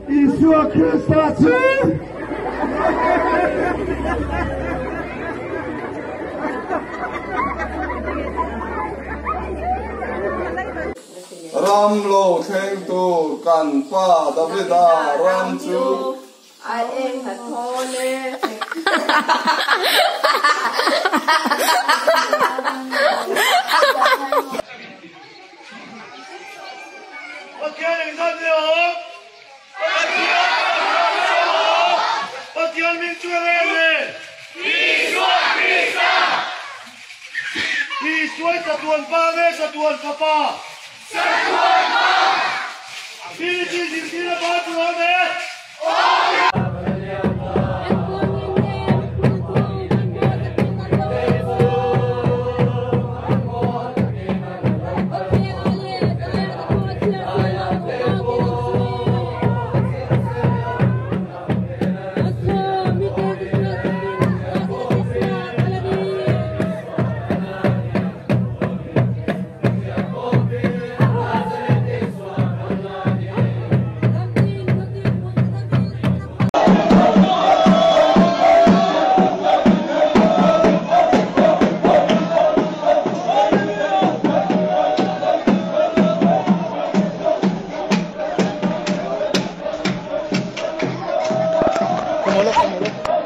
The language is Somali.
e sua crestação. Ramlo khen tu kan pa Davida ram chu ai em thật thôi nè. Satuan Padre, Satuan Papa. Satuan Papa. Sila Batu Amen. Como lo